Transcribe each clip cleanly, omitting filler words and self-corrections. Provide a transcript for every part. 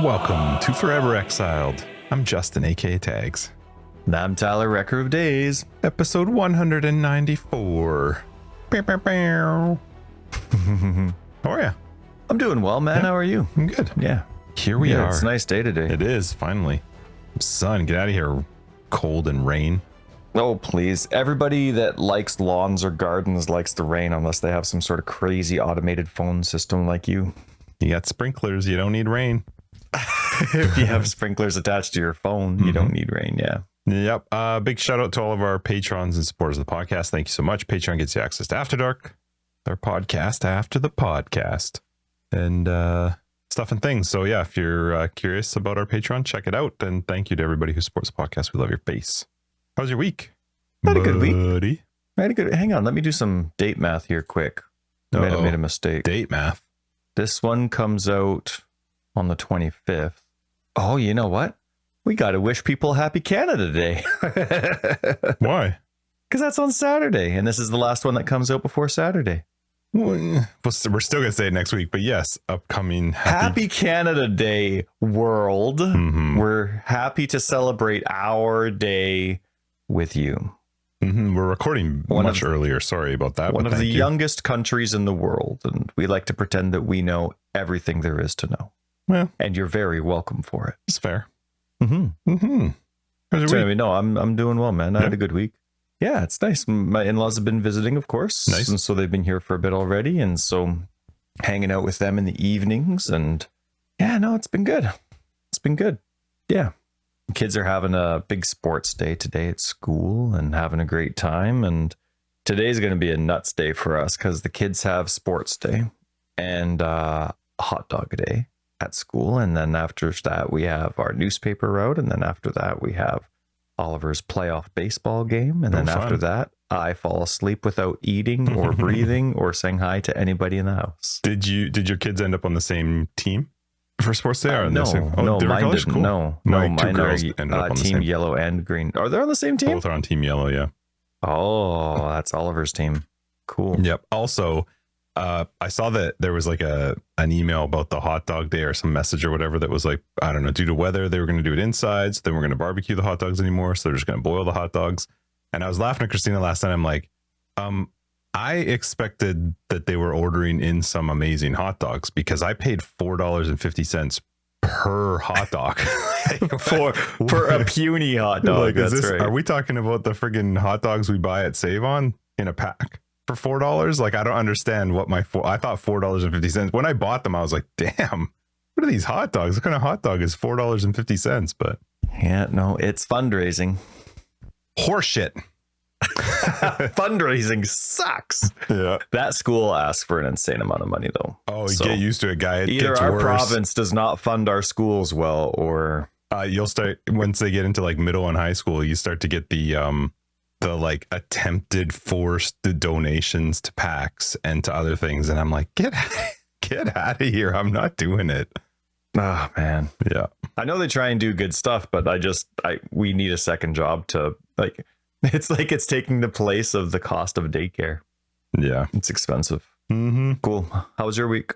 Welcome to Forever Exiled. I'm Justin, aka Tags. And I'm Tyler, Wrecker of Days. Episode 194. Bow, bow, bow. How are you? I'm doing well, man. Yeah. How are you? I'm good. Yeah. Here we are. It's a nice day today. It is, finally. Sun, get out of here. Cold and rain. Oh, please. Everybody that likes lawns or gardens likes the rain unless they have some sort of crazy automated phone system like you. You got sprinklers. You don't need rain. If you have sprinklers attached to your phone, you don't need rain. Yeah. Yep. Big shout out to all of our patrons and supporters of the podcast. Thank you so much. Patreon gets you access to After Dark, our podcast after the podcast, and stuff and things. So yeah, if you're curious about our Patreon, check it out. And thank you to everybody who supports the podcast. We love your face. How's your week? I had a good week. Buddy? I had a good. Hang on, let me do some date math here quick. I made a mistake. Date math. This one comes out on the 25th. Oh, you know what? We got to wish people Happy Canada Day. Why? Because that's on Saturday, and this is the last one that comes out before Saturday. Well, we're still going to say it next week, but yes, upcoming Happy Canada Day, world. Mm-hmm. We're happy to celebrate our day with you. Mm-hmm. We're recording much earlier. Sorry about that. One of the youngest countries in the world, and we like to pretend that we know everything there is to know. Well, and you're very welcome for it. it's fair. Mm-hmm. Mm-hmm. How's your So week? anyway, no, I'm doing well, man. I had a good week. Yeah, it's nice. My in-laws have been visiting, of course. Nice. And so they've been here for a bit already. And so hanging out with them in the evenings. And yeah, no, it's been good. It's been good. Yeah. Kids are having a big sports day today at school and having a great time. And today's going to be a nuts day for us because the kids have sports day and hot dog day at school. And then after that, we have our newspaper route. And then after that, we have Oliver's playoff baseball game. And then after that, I fall asleep without eating or breathing or saying hi to anybody in the house. Did your kids end up on the same team for sports day? Or No, mine didn't. Cool. No, My two mine girls are ended up on the team same. yellow and green. Are they on the same team? Both are on team yellow. Yeah. Oh, that's Oliver's team. Cool. Yep. Also, I saw that there was like an email about the hot dog day or some message or whatever that was like, I don't know, due to weather, they were going to do it inside. So they weren't going to barbecue the hot dogs anymore. So they're just going to boil the hot dogs. And I was laughing at Christina last night. I'm like, I expected that they were ordering in some amazing hot dogs because I paid $4.50 per hot dog for a puny hot dog. Like, that's right. Are we talking about the friggin' hot dogs we buy at Save On in a pack for $4? Like, I don't understand what I thought $4.50. When I bought them, I was like, damn, what are these hot dogs? What kind of hot dog is $4.50? But yeah, no, it's fundraising. Horseshit. Fundraising sucks. Yeah. That school asks for an insane amount of money, though. Oh, so get used to it, guy. It either gets our worse. province does not fund our schools well, or you'll start once they get into like middle and high school, you start to get the like attempted forced donations to PACs and to other things, and I'm like, get out of here! I'm not doing it. Oh man, yeah. I know they try and do good stuff, but we need a second job to like. It's like it's taking the place of the cost of daycare. Yeah, it's expensive. Mm-hmm. Cool. How was your week?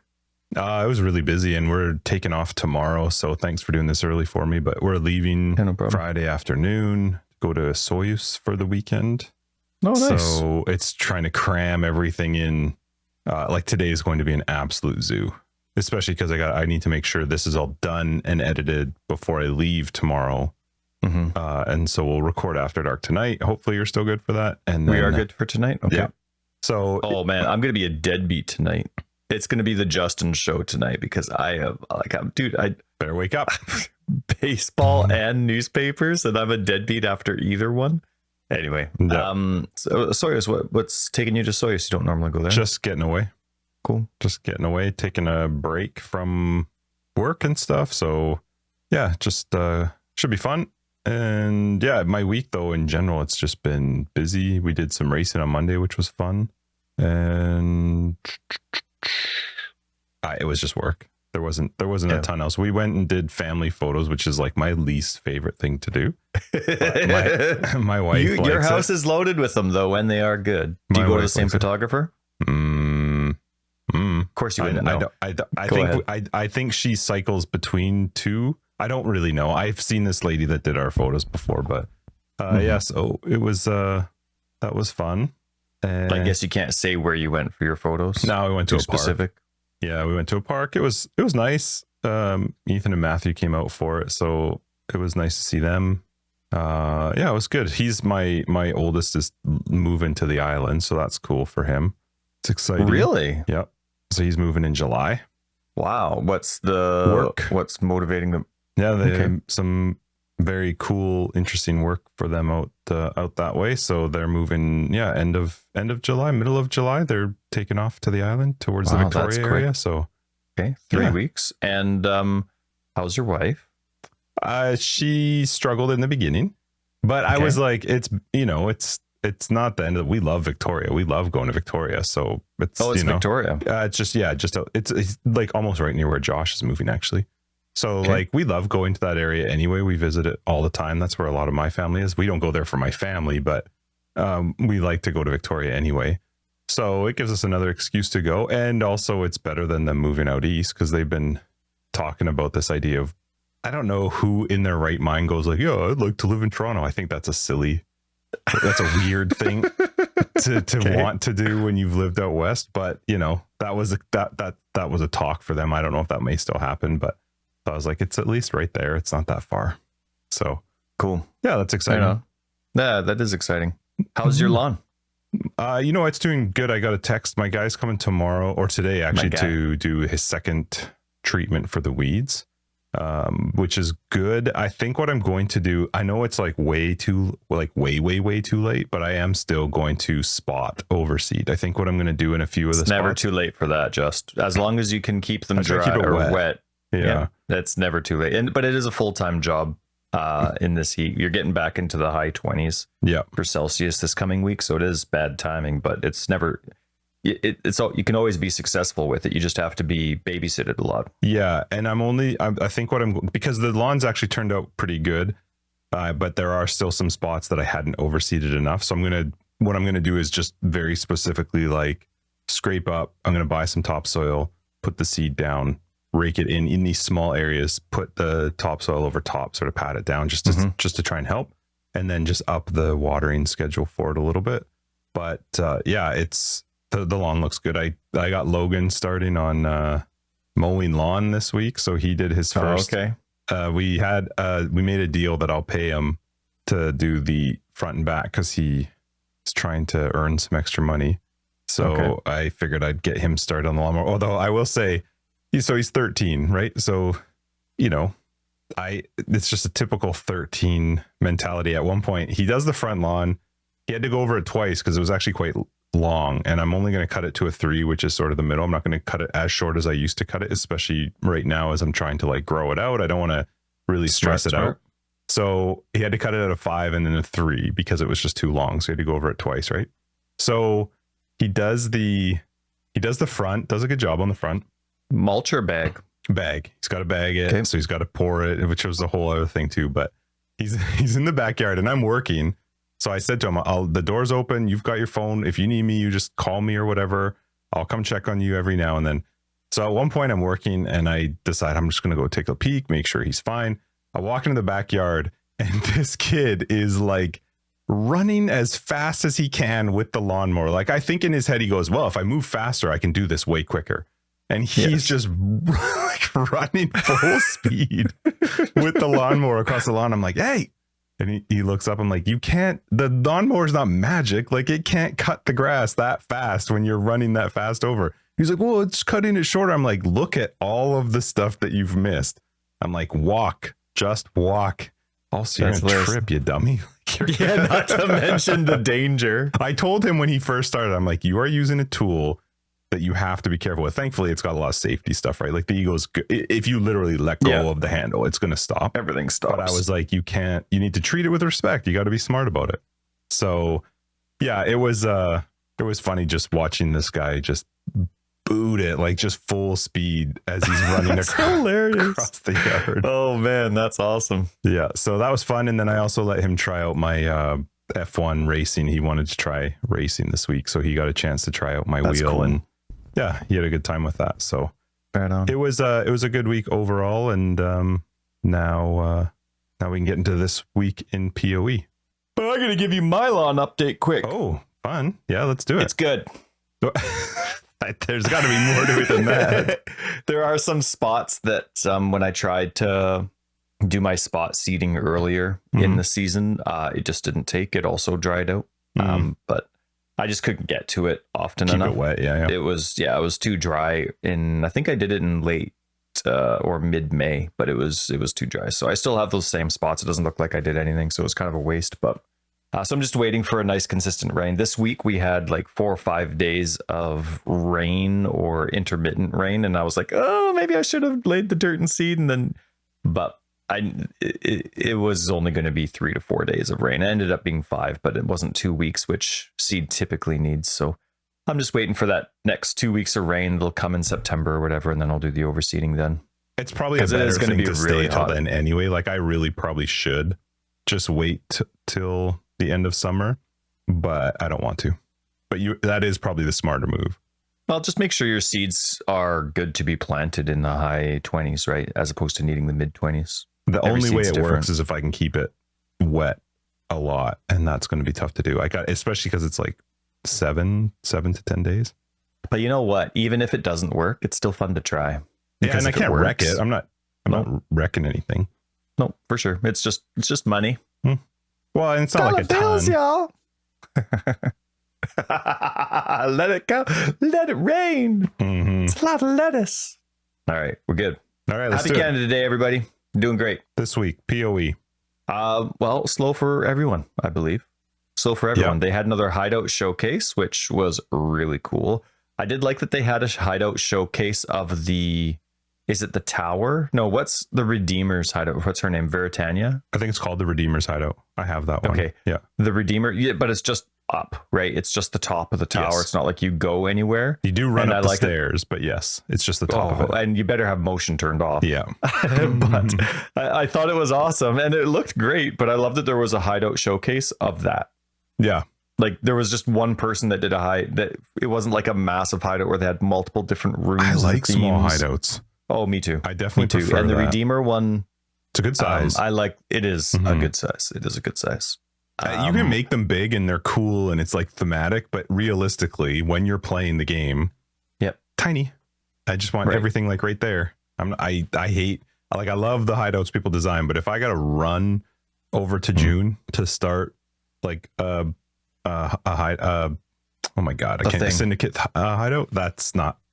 I was really busy, and we're taking off tomorrow. So thanks for doing this early for me. But we're leaving Friday afternoon. Go to Soyuz for the weekend. Oh, nice. So it's trying to cram everything in. Like today is going to be an absolute zoo, especially because I need to make sure this is all done and edited before I leave tomorrow. Mm-hmm. And so we'll record After Dark tonight. Hopefully you're still good for that. And we are good for tonight. Okay. Yeah. So, man, I'm going to be a deadbeat tonight. It's going to be the Justin show tonight because I better wake up. Baseball and newspapers, and I'm a deadbeat after either one. Anyway, so Soyuz, what's taking you to Soyuz? You don't normally go there. Just getting away. Cool. Just getting away, taking a break from work and stuff. So yeah, just should be fun. And yeah, my week though in general, it's just been busy. We did some racing on Monday, which was fun, and it was just work. There wasn't a ton else. We went and did family photos, which is like my least favorite thing to do. My wife, your house is loaded with them though, when they are good. Do you go to the same photographer? course you wouldn't know. I think she cycles between two. I don't really know. I've seen this lady that did our photos before, but yeah, so it was that was fun. And I guess you can't say where you went for your photos. No, we went to a specific. Park. Yeah, we went to a park. It was nice. Ethan and Matthew came out for it, so it was nice to see them. Yeah, it was good. He's my oldest is moving to the island, so that's cool for him. It's exciting. Really? Yep. So he's moving in July. Wow. What's the work? What's motivating them? Yeah, they have some very cool, interesting work for them out that way. So they're moving. Yeah, end of July, middle of July. They're taking off to the island towards the Victoria area. So okay, 3 weeks. And how's your wife? She struggled in the beginning, but I was like, it's not the end of. We love Victoria. We love going to Victoria. So it's Victoria. It's just it's like almost right near where Josh is moving actually. So like we love going to that area anyway. We visit it all the time. That's where a lot of my family is. We don't go there for my family, but we like to go to Victoria anyway. So it gives us another excuse to go, and also it's better than them moving out east because they've been talking about this idea of. I don't know who in their right mind goes like, yeah, I'd like to live in Toronto. I think that's a weird thing to want to do when you've lived out west. But that was a talk for them. I don't know if that may still happen, but I was like, it's at least right there. It's not that far. So cool. Yeah, that's exciting. Yeah, that is exciting. How's your lawn? It's doing good. I got a text. My guy's coming tomorrow or today actually to do his second treatment for the weeds. Which is good. I think what I'm going to do, I know it's like way too late, but I am still going to spot overseed. I think what I'm going to do in a few of the spots. Never too late for that. Just as long as you can keep them dry or wet. Yeah, that's never too late. But it is a full-time job in this heat. You're getting back into the high 20s for Celsius this coming week. So it is bad timing, but it's never... It's all, you can always be successful with it. You just have to be babysitted a lot. Yeah, and I think because the lawns actually turned out pretty good, but there are still some spots that I hadn't overseeded enough. So what I'm gonna do is just very specifically like scrape up. I'm gonna buy some topsoil, put the seed down, rake it in these small areas, put the topsoil over top, sort of pat it down just to try and help, and then just up the watering schedule for it a little bit. But it's. The lawn looks good. I got Logan starting on mowing lawn this week, so he did his first. We made a deal that I'll pay him to do the front and back because he is trying to earn some extra money. So I figured I'd get him started on the lawnmower. Although I will say, he's 13, right? So it's just a typical 13 mentality. At one point, he does the front lawn. He had to go over it twice because it was actually quite long, and I'm only going to cut it to a 3, which is sort of the middle. I'm not going to cut it as short as I used to cut it, especially right now as I'm trying to like grow it out. I don't want to really stress it out. So he had to cut it at a 5 and then a 3 because it was just too long. So he had to go over it twice, right? So he does the front, does a good job on the front. Mulch or bag? Bag. He's got to bag it, so he's got to pour it, which was a whole other thing too. But he's in the backyard and I'm working. So I said to him, the door's open. You've got your phone. If you need me, you just call me or whatever. I'll come check on you every now and then. So at one point I'm working and I decide I'm just going to go take a peek, make sure he's fine. I walk into the backyard and this kid is like running as fast as he can with the lawnmower. Like I think in his head, he goes, well, if I move faster, I can do this way quicker. And he's just like running full speed with the lawnmower across the lawn. I'm like, hey. And he looks up. I'm like, the lawnmower is not magic. Like it can't cut the grass that fast when you're running that fast over. He's like, well, it's cutting it shorter. I'm like, look at all of the stuff that you've missed. I'm like, just walk. Also, you're going to trip, you dummy. Not to mention the danger. I told him when he first started, I'm like, you are using a tool that you have to be careful with. Thankfully, it's got a lot of safety stuff, right? Like the Eagle's, if you literally let go of the handle, it's going to stop. Everything stops. But I was like, you need to treat it with respect. You got to be smart about it. So yeah, it was funny just watching this guy just boot it, like just full speed as he's running across the yard. Oh man, that's awesome. Yeah. So that was fun. And then I also let him try out my, F1 racing. He wanted to try racing this week, so he got a chance to try out my wheel. Cool. And yeah, he had a good time with that. So Right on. it was a good week overall, and now we can get into this week in PoE. But I'm gonna give you Mylon update quick. Oh, fun! Yeah, let's do it. It's good. There's got to be more to it than that. There are some spots that when I tried to do my spot seeding earlier in the season, it just didn't take. It also dried out. But I just couldn't get to it often enough. Keep it wet, yeah. It was too dry. I think I did it in late or mid-May, but it was too dry. So I still have those same spots. It doesn't look like I did anything, so it's kind of a waste. But so I'm just waiting for a nice consistent rain. This week we had like 4 or 5 days of rain or intermittent rain, and I was like, oh, maybe I should have laid the dirt and seed, but it was only going to be 3 to 4 days of rain. It ended up being 5, but it wasn't 2 weeks, which seed typically needs. So I'm just waiting for that next 2 weeks of rain. It'll come in September or whatever, and then I'll do the overseeding then. It's probably a better thing to stay till then anyway. Like, I really probably should just wait till the end of summer, but I don't want to. But that is probably the smarter move. Well, just make sure your seeds are good to be planted in the high 20s, right? As opposed to needing the mid 20s. The only way it works is if I can keep it wet a lot, and that's going to be tough to do. Especially because it's like 7 to 10 days. But you know what? Even if it doesn't work, it's still fun to try. Yeah, and I can't wreck it. I'm not wrecking anything. No, for sure. It's just money. Well, and it's not like a ton. Y'all. Let it go. Let it rain. It's a lot of lettuce. All right, we're good. All right, let's Happy Canada Day, everybody. Doing great. This week, PoE. Well, slow for everyone, I believe. Slow for everyone. Yep. They had another hideout showcase, which was really cool. I did like that they had a hideout showcase of the... Is it the tower? No, what's the Redeemer's hideout? What's her name? Veritania? I think it's called the Redeemer's hideout. I have that one. Okay. Yeah. The Redeemer, yeah, but it's just up, right? It's just the top of the tower. Yes. It's not like you go anywhere. You do run up the stairs, but yes, it's just the top of it. And you better have motion turned off. Yeah. But I thought it was awesome and it looked great, but I love that there was a hideout showcase of that. Yeah. Like there was just one person that did that it wasn't like a massive hideout where they had multiple different rooms. I like small hideouts. Oh, me too. I definitely prefer and the that. Redeemer one, it's a good size. I like it is a good size. It is a good size. You can make them big and they're cool and it's like thematic, but realistically, when you're playing the game, tiny. I just want everything like right there. I hate, like, I love the hideouts people design, but if I got to run over to June to start like oh my God, I can't syndicate hideout.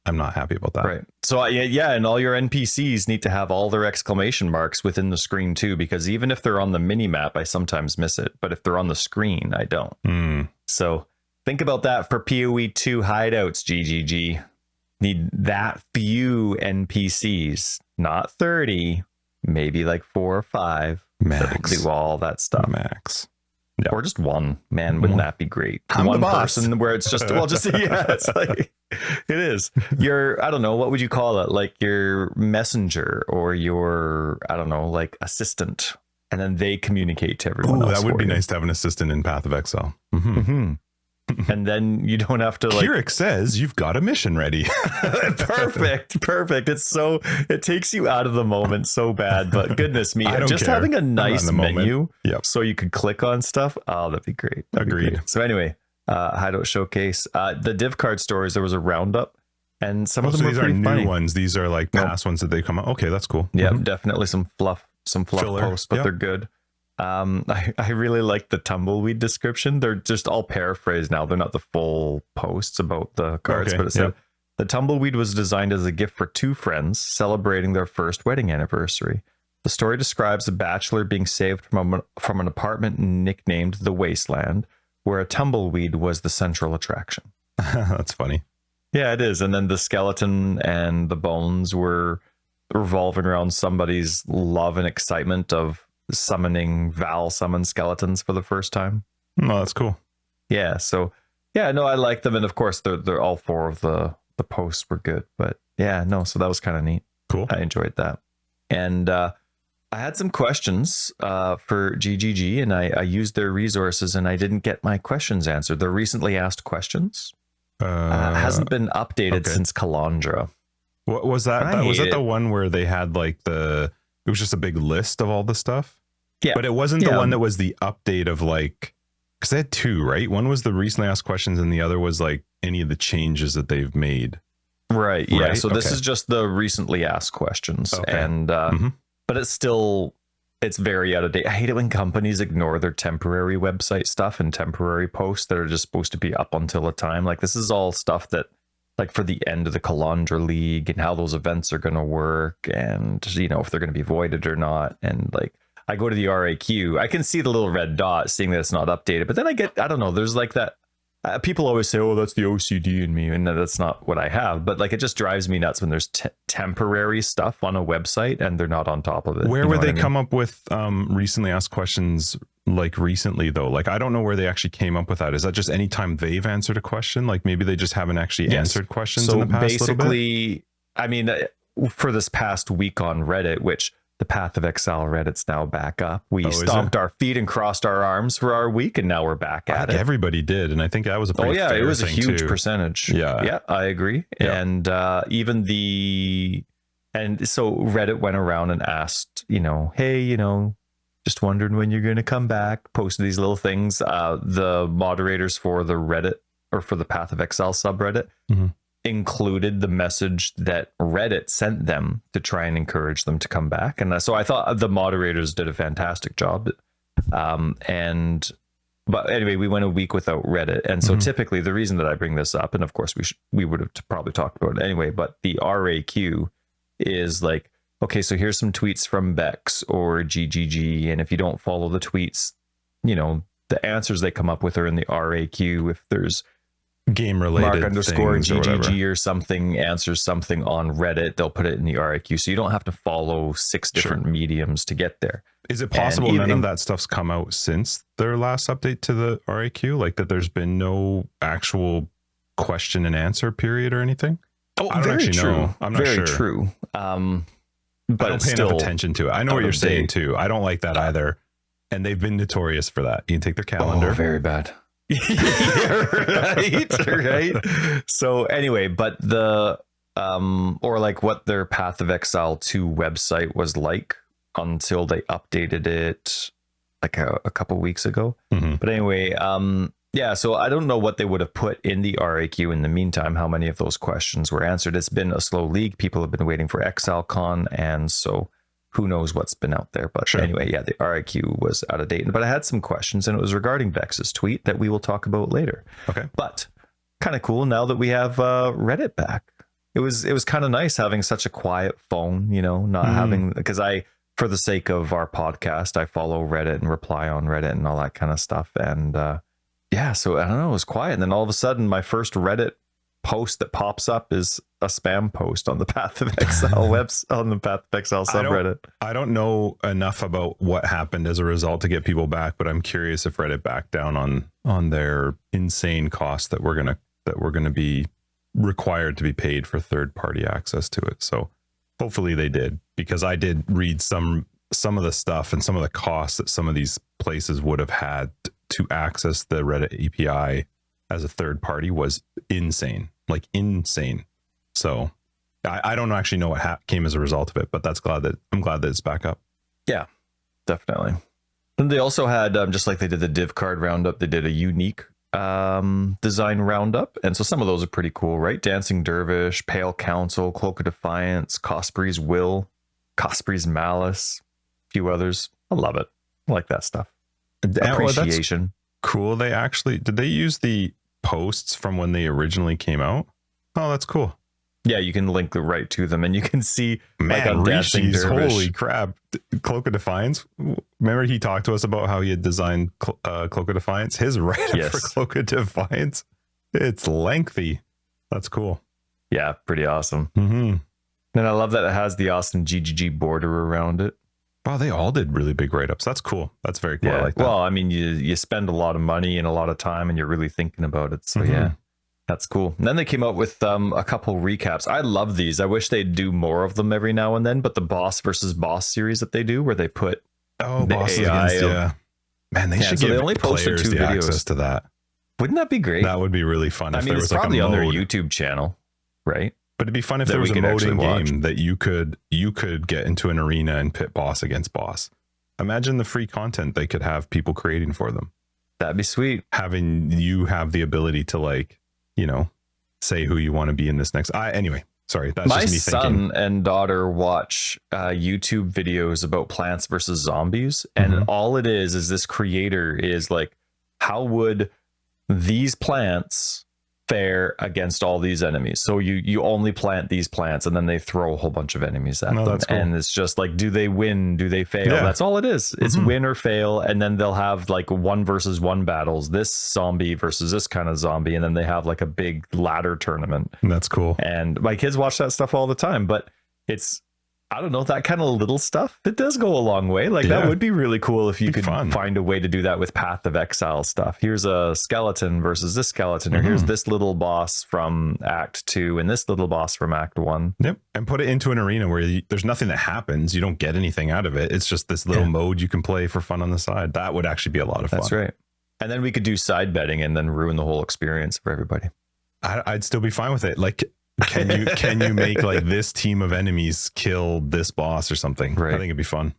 I'm not happy about that. Right. So yeah, and all your NPCs need to have all their exclamation marks within the screen too, because even if they're on the mini map, I sometimes miss it. But if they're on the screen, I don't. So think about that for PoE 2 hideouts, GGG. Need that few NPCs, not 30, maybe like 4 or 5. Max. Do all that stuff. Max. Yep. Or just one. Man, wouldn't that be great? I'm one the boss. person where it's just, it's like, it is. I don't know, what would you call it? Like your messenger or your, I don't know, like assistant. And then they communicate to everyone else. That would be nice to have an assistant in Path of Exile. And then you don't have to like... Keurig says you've got a mission ready. Perfect. It takes you out of the moment so bad, but goodness me, just care. Having a nice menu so you could click on stuff. Oh, that'd be great. Agreed. So anyway, hideout showcase. The div card stories, there was a roundup and some of them were pretty funny. New ones. These are like past ones that they come out. Okay, that's cool. Yeah, definitely some fluff posts, but they're good. I really like the tumbleweed description. They're just all paraphrased now. They're not the full posts about the cards, but it said the tumbleweed was designed as a gift for 2 friends celebrating their first wedding anniversary. The story describes a bachelor being saved from an apartment nicknamed the Wasteland, where a tumbleweed was the central attraction. That's funny. Yeah, it is. And then the skeleton and the bones were revolving around somebody's love and excitement of summoning Val summon skeletons for the first time. Oh, that's cool. Yeah, so I like them, and of course they're all 4 of the posts were good, but so that was kind of neat. Cool. I enjoyed that. And I had some questions for GGG, and I used their resources and I didn't get my questions answered. They're recently asked questions. Hasn't been updated since Kalandra. What was that? Was that the one where they had like it was just a big list of all the stuff? Yeah. But it wasn't the one that was the update of like, because they had two, right? One was the recently asked questions and the other was like any of the changes that they've made. Right. Yeah. So this is just the recently asked questions. Okay. And, but it's very out of date. I hate it when companies ignore their temporary website stuff and temporary posts that are just supposed to be up until a time. Like this is all stuff that, like for the end of the Kalandra League and how those events are going to work and, you know, if they're going to be voided or not. And like, I go to the RAQ, I can see the little red dot seeing that it's not updated, but then I don't know, there's like that, people always say, oh, that's the OCD in me. And that's not what I have, but like, it just drives me nuts when there's temporary stuff on a website and they're not on top of it. Where would they come up with recently asked questions like recently though? Like, I don't know where they actually came up with that. Is that just anytime they've answered a question? Like maybe they just haven't actually answered questions in the past basically, I mean, for this past week on Reddit, which the Path of Exile Reddit's now back up. We stomped our feet and crossed our arms for our week, and now we're back at it. Everybody did, and I think that was a pretty fair it was a huge too. Percentage. Yeah, I agree. Yeah. And so Reddit went around and asked, you know, hey, you know, just wondering when you're going to come back. Posted these little things. The moderators for the Reddit or for the Path of Exile subreddit included the message that Reddit sent them to try and encourage them to come back. And so I thought the moderators did a fantastic job. But anyway, we went a week without Reddit. And so typically the reason that I bring this up, and of course we would have probably talked about it anyway, but the RAQ is like, okay, so here's some tweets from Bex or GGG. And if you don't follow the tweets, you know, the answers they come up with are in the RAQ. If there's game related Mark_GGG or something answers something on Reddit, they'll put it in the RAQ. So you don't have to follow 6 different mediums to get there. Is it possible none of that stuff's come out since their last update to the RAQ? Like that there's been no actual question and answer period or anything? Oh, I don't actually know. I'm not sure. Very true. But I don't pay enough attention to it. I know what you're saying too. I don't like that either. And they've been notorious for that. You can take their calendar. Oh, very bad. right. So anyway, but the or like what their Path of Exile 2 website was like until they updated it like a couple weeks ago. But anyway, yeah, so I don't know what they would have put in the RAQ in the meantime, how many of those questions were answered. It's been a slow league. People have been waiting for ExileCon, and so who knows what's been out there. But anyway, yeah, the RAQ was out of date. But I had some questions, and it was regarding Vex's tweet that we will talk about later. Okay. But kind of cool now that we have Reddit back. It was kind of nice having such a quiet phone, you know, not having, because for the sake of our podcast, I follow Reddit and reply on Reddit and all that kind of stuff. And yeah, so I don't know, it was quiet. And then all of a sudden, my first Reddit post that pops up is a spam post on the Path of Exile on the Path of Exile subreddit. I don't know enough about what happened as a result to get people back, but I'm curious if Reddit backed down on their insane cost that we're gonna be required to be paid for third-party access to it. So hopefully they did, because I did read some of the stuff and some of the costs that some of these places would have had to access the Reddit API as a third party was insane, like insane. So I don't actually know what came as a result of it, but I'm glad that it's back up. Yeah, definitely. And they also had, just like they did the div card roundup, they did a unique design roundup. And so some of those are pretty cool, right? Dancing Dervish, Pale Council, Cloak of Defiance, Cosprey's Will, Cosprey's Malice, a few others. I love it. I like that stuff. Appreciation. Cool. Did they use the posts from when they originally came out? Oh, that's cool. Yeah, you can link right to them, and you can see, man, like, Rishi's, holy crap, Cloak of Defiance. Remember he talked to us about how he had designed Cloak of Defiance? His write-up for Cloak of Defiance, it's lengthy. That's cool. Yeah, pretty awesome. And I love that it has the awesome GGG border around it. Wow, they all did really big write-ups. That's cool. That's very cool. Yeah. I like that. Well, I mean, you spend a lot of money and a lot of time, and you're really thinking about it. So yeah, that's cool. And then they came out with a couple recaps. I love these. I wish they'd do more of them every now and then. But the boss versus boss series that they do, where they put bosses against, man, they should give they only posted players 2 the videos. access to that. Wouldn't that be great? That would be really fun. I If mean, there it's was like probably a on their mode. YouTube channel, right? But it'd be fun if that there was we a could mode in actually watch. game that you could get into an arena and pit boss against boss. Imagine the free content they could have people creating for them. That'd be sweet. Having you have the ability to, like, you know, say who you want to be in this next. Anyway, sorry, that's My just me son thinking. and daughter watch YouTube videos about Plants vs Zombies, and Mhm. all it is this creator is like, how would these plants fare against all these enemies? So you only plant these plants, and then they throw a whole bunch of enemies at No, them, that's cool. and it's just like, do they win? Do they fail? Yeah. That's all it is. It's Mhm. win or fail, and then they'll have like 1v1 battles. This zombie versus this kind of zombie, and then they have like a big ladder tournament. That's cool. And my kids watch that stuff all the time, but it's, I don't know, that kind of little stuff, it does go a long way. Like that Yeah. would be really cool if you Be could fun. find a way to do that with Path of Exile stuff. Here's a skeleton versus this skeleton, or here's this little boss from Act 2 and this little boss from Act 1. Yep. And put it into an arena where there's nothing that happens. You don't get anything out of it. It's just this little mode you can play for fun on the side. That would actually be a lot of fun. That's right. And then we could do side betting and then ruin the whole experience for everybody. I'd still be fine with it. Like, can you make like this team of enemies kill this boss or something? Right. I think it'd be fun.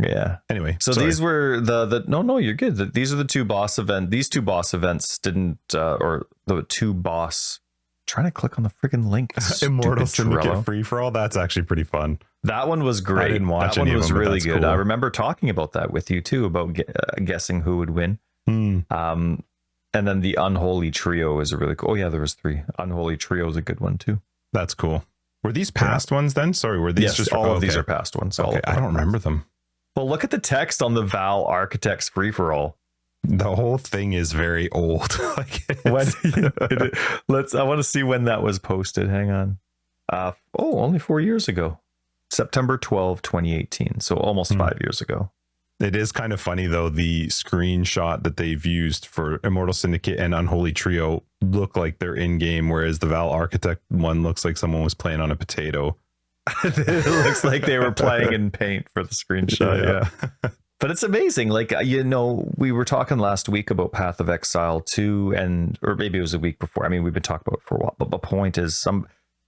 Yeah. Anyway, So sorry. these were the no, you're good. These are the two boss event. These two boss events didn't, or the two boss. Trying to click on the freaking link. Immortal Stupid Trello. Syndicate free for all. That's actually pretty fun. That one was great. I didn't watch that one any of was them, but really that's good. cool. I remember talking about that with you too, about guessing who would win. And then the Unholy Trio is a really cool. Oh yeah, there was 3. Unholy Trio is a good one too. That's cool. Were these past ones then? Sorry, were these Yes, just all of these okay. are past ones. Okay, I don't remember them. Well, look at the text on the Val Architects free for all. The whole thing is very old. Like, When it's- I want to see when that was posted. Hang on. Only 4 years ago. September 12, 2018. So almost 5 years ago. It is kind of funny though. The screenshot that they've used for Immortal Syndicate and Unholy Trio look like they're in game, whereas the Val Architect one looks like someone was playing on a potato. It looks like they were playing in paint for the screenshot. Yeah. But it's amazing. Like, we were talking last week about Path of Exile 2, or maybe it was a week before. I mean, we've been talking about it for a while, but the point is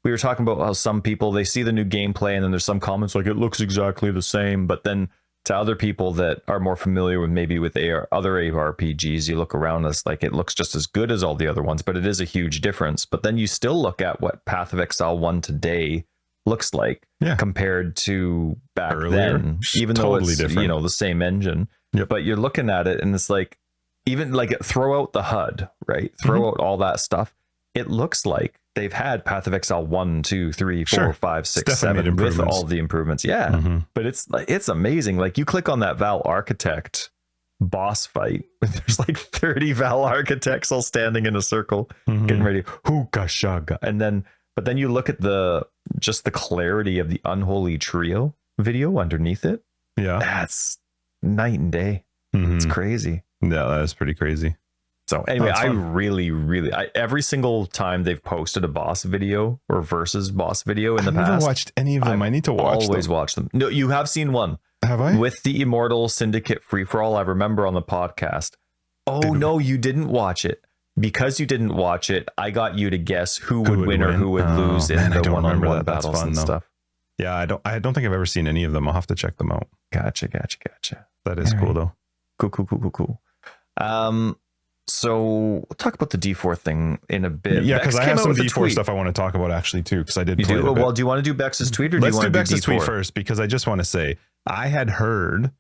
we were talking about how some people, they see the new gameplay and then there's some comments like it looks exactly the same, but then to other people that are more familiar with maybe with other ARPGs, you look around us like it looks just as good as all the other ones, but it is a huge difference. But then you still look at what Path of Exile 1 today looks like compared to back Earlier, then, even totally though it's different. the same engine. Yep. But you're looking at it and it's like, even like throw out the HUD, right? Throw out all that stuff. It looks like they've had Path of Exile 1, 2, 3, 4, 5, 6, 7 with all the improvements. Yeah. But it's amazing. Like you click on that Val Architect boss fight, there's like 30 Val Architects all standing in a circle, getting ready. Hookah shaga. But then you look at the clarity of the Unholy Trio video underneath it. Yeah. That's night and day. It's crazy. Yeah, that is pretty crazy. So anyway, That's I fun. really, every single time they've posted a boss video or versus boss video in the I've past, never watched any of them. I need to watch always them. watch them. No, you have seen one Have I? with the Immortal Syndicate free for all. I remember on the podcast. Oh no, you didn't watch it. Because you didn't watch it, I got you to guess who would win or who would lose in the one-on-one battles and stuff. Yeah, I don't think I've ever seen any of them. I'll have to check them out. Gotcha. That is cool though. Cool. So we'll talk about the D4 thing in a bit. Yeah, Bex because I came have out some with a D4 tweet. stuff I want to talk about actually too, because I did You play do? it a bit. Well, do you want to do Bex's tweet or do Let's you want to do Bex's tweet D4? first, because I just want to say I had heard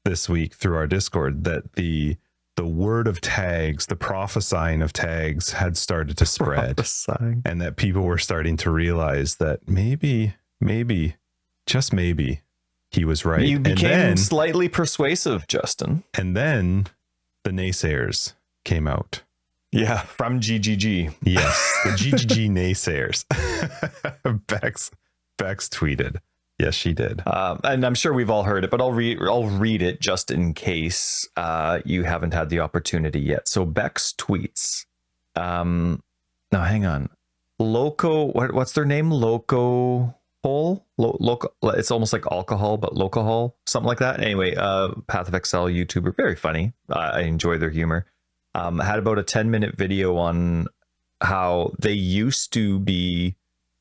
this week through our Discord that the word of tags, the prophesying of tags had started to spread, and that people were starting to realize that maybe, just maybe, he was right. You became and then, slightly persuasive, Justin. and then the naysayers came out. Yeah, from GGG. Yes, the GGG naysayers. Bex tweeted. Yes, she did. And I'm sure we've all heard it, but I'll read it just in case you haven't had the opportunity yet. So Bex tweets. Now hang on. Loco, what's their name? Loco Hole? Loco. It's almost like alcohol, but Locahol, something like that. Anyway, Path of Exile YouTuber, very funny. I enjoy their humor. had about a 10-minute video on how they used to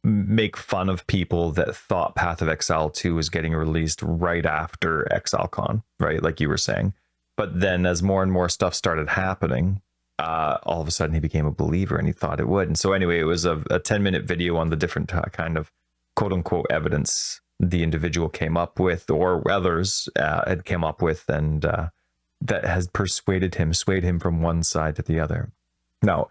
make fun of people that thought Path of Exile 2 was getting released right after ExileCon, right? Like you were saying. But then as more and more stuff started happening, all of a sudden he became a believer and he thought it would. And so anyway, it was a 10-minute video on the different kind of quote unquote evidence the individual came up with, or others had come up with, and that has swayed him from one side to the other. Now,